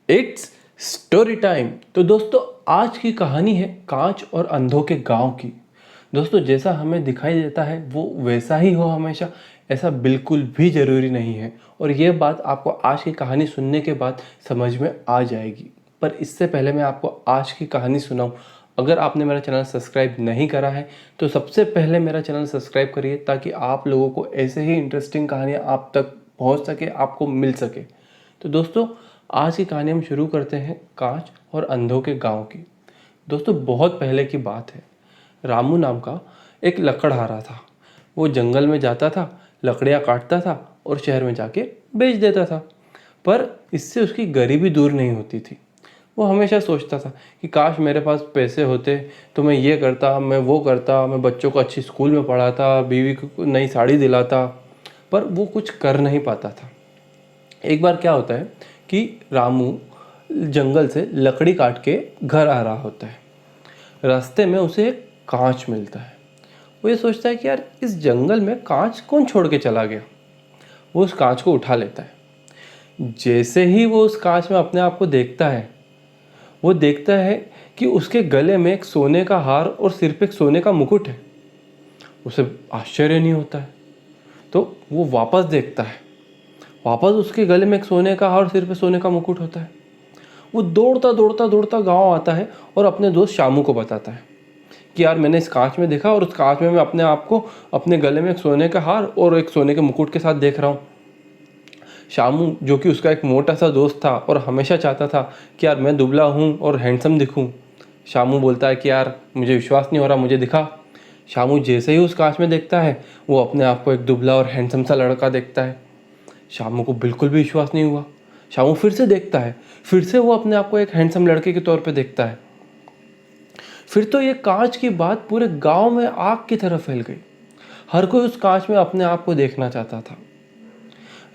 It's story time. तो दोस्तों आज की कहानी है कांच और अंधों के गांव की। दोस्तों जैसा हमें दिखाई देता है वो वैसा ही हो हमेशा, ऐसा बिल्कुल भी ज़रूरी नहीं है। और ये बात आपको आज की कहानी सुनने के बाद समझ में आ जाएगी। पर इससे पहले मैं आपको आज की कहानी सुनाऊं, अगर आपने मेरा चैनल सब्सक्राइब नहीं करा है तो सबसे पहले मेरा चैनल सब्सक्राइब करिए, ताकि आप लोगों को ऐसे ही इंटरेस्टिंग कहानियाँ आप तक पहुँच सके, आपको मिल सके। तो दोस्तों आज की कहानी हम शुरू करते हैं कांच और अंधों के गांव की। दोस्तों बहुत पहले की बात है। रामू नाम का एक लकड़हारा था। वो जंगल में जाता था, लकड़ियाँ काटता था और शहर में जाके बेच देता था। पर इससे उसकी गरीबी दूर नहीं होती थी। वो हमेशा सोचता था कि काश मेरे पास पैसे होते तो मैं ये करता, मैं वो करता, मैं बच्चों को अच्छी स्कूल में पढ़ाता, बीवी को नई साड़ी दिलाता। पर वो कुछ कर नहीं पाता था। एक बार क्या होता है कि रामू जंगल से लकड़ी काट के घर आ रहा होता है। रास्ते में उसे एक कांच मिलता है। वो ये सोचता है कि यार इस जंगल में कांच कौन छोड़ के चला गया। वो उस कांच को उठा लेता है। जैसे ही वो उस कांच में अपने आप को देखता है, वो देखता है कि उसके गले में एक सोने का हार और सिर पे एक सोने का मुकुट है। उसे आश्चर्य नहीं होता है, तो वो वापस देखता है। वापस उसके गले में एक सोने का हार और सिर पे सोने का मुकुट होता है। वो दौड़ता दौड़ता दौड़ता गांव आता है और अपने दोस्त शामू को बताता है कि यार मैंने इस कांच में देखा और उस कांच में मैं अपने आप को अपने गले में एक सोने का हार और एक सोने के मुकुट के साथ देख रहा हूँ। शामू जो कि उसका एक मोटा सा दोस्त था और हमेशा चाहता था कि यार मैं दुबला हूँ और हैंडसम दिखूँ। शामू बोलता है कि यार मुझे विश्वास नहीं हो रहा, मुझे दिखा। शामू जैसे ही उस कांच में देखता है, वो अपने आप को एक दुबला और हैंडसम सा लड़का देखता है। शामू को बिल्कुल भी विश्वास नहीं हुआ। शामू फिर से देखता है, फिर से वो अपने आप को एक हैंडसम लड़के के तौर पे देखता है। फिर तो ये कांच की बात पूरे गांव में आग की तरह फैल गई। हर कोई उस कांच में अपने आप को देखना चाहता था।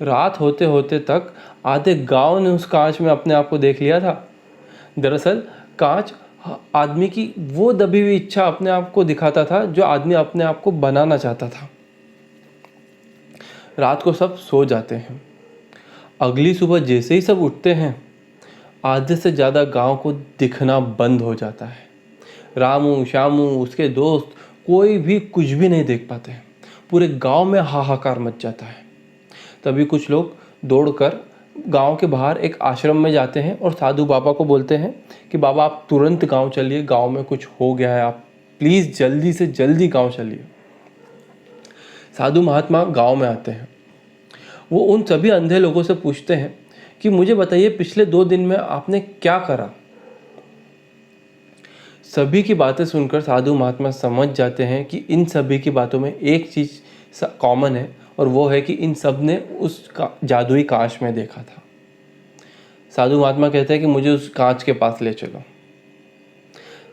रात होते होते तक आधे गांव ने उस कांच में अपने आप को देख लिया था। दरअसल कांच आदमी की वो दबी हुई इच्छा अपने आप को दिखाता था जो आदमी अपने आप को बनाना चाहता था। रात को सब सो जाते हैं। अगली सुबह जैसे ही सब उठते हैं, आधे से ज़्यादा गांव को दिखना बंद हो जाता है। रामू, शामू, उसके दोस्त कोई भी कुछ भी नहीं देख पाते हैं। पूरे गांव में हाहाकार मच जाता है। तभी कुछ लोग दौड़कर गांव के बाहर एक आश्रम में जाते हैं और साधु बाबा को बोलते हैं कि बाबा आप तुरंत गांव चलिए, गांव में कुछ हो गया है, आप प्लीज़ जल्दी से जल्दी गांव चलिए। साधु महात्मा गांव में आते हैं। वो उन सभी अंधे लोगों से पूछते हैं कि मुझे बताइए पिछले 2 दिन में आपने क्या करा। सभी की बातें सुनकर साधु महात्मा समझ जाते हैं कि इन सभी की बातों में एक चीज़ कॉमन है, और वो है कि इन सब ने उस जादुई कांच में देखा था। साधु महात्मा कहते हैं कि मुझे उस कांच के पास ले चलो।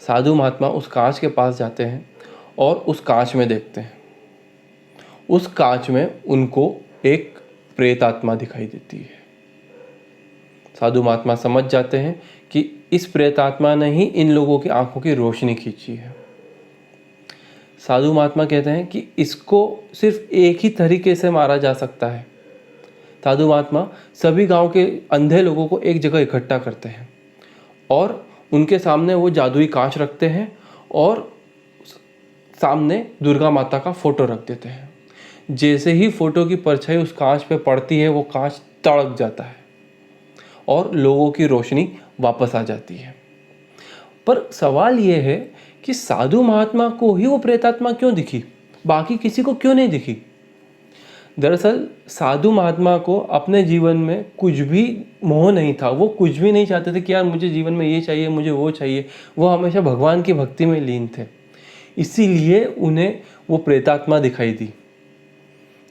साधु महात्मा उस कांच के पास जाते हैं और उस कांच में देखते हैं। उस कांच में उनको एक प्रेत आत्मा दिखाई देती है। साधु महात्मा समझ जाते हैं कि इस प्रेत आत्मा ने ही इन लोगों की आंखों की रोशनी खींची है। साधु महात्मा कहते हैं कि इसको सिर्फ एक ही तरीके से मारा जा सकता है। साधु महात्मा सभी गांव के अंधे लोगों को एक जगह इकट्ठा करते हैं और उनके सामने वो जादुई कांच रखते हैं और सामने दुर्गा माता का फोटो रख देते हैं। जैसे ही फोटो की परछाई उस कांच पे पड़ती है, वो कांच तड़क जाता है और लोगों की रोशनी वापस आ जाती है। पर सवाल यह है कि साधु महात्मा को ही वो प्रेतात्मा क्यों दिखी, बाकी किसी को क्यों नहीं दिखी। दरअसल साधु महात्मा को अपने जीवन में कुछ भी मोह नहीं था। वो कुछ भी नहीं चाहते थे कि यार मुझे जीवन में ये चाहिए, मुझे वो चाहिए। वो हमेशा भगवान की भक्ति में लीन थे, इसीलिए उन्हें वो प्रेतात्मा दिखाई दी।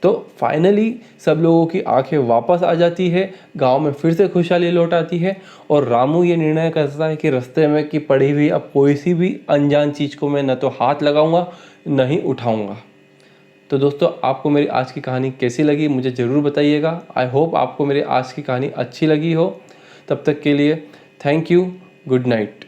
तो फाइनली सब लोगों की आंखें वापस आ जाती है, गांव में फिर से खुशहाली लौट आती है और रामू ये निर्णय करता है कि रास्ते में की पड़ी हुई अब कोई सी भी अनजान चीज़ को मैं न तो हाथ लगाऊंगा न ही उठाऊंगा। तो दोस्तों आपको मेरी आज की कहानी कैसी लगी मुझे ज़रूर बताइएगा। आई होप आपको मेरी आज की कहानी अच्छी लगी हो। तब तक के लिए थैंक यू, गुड नाइट।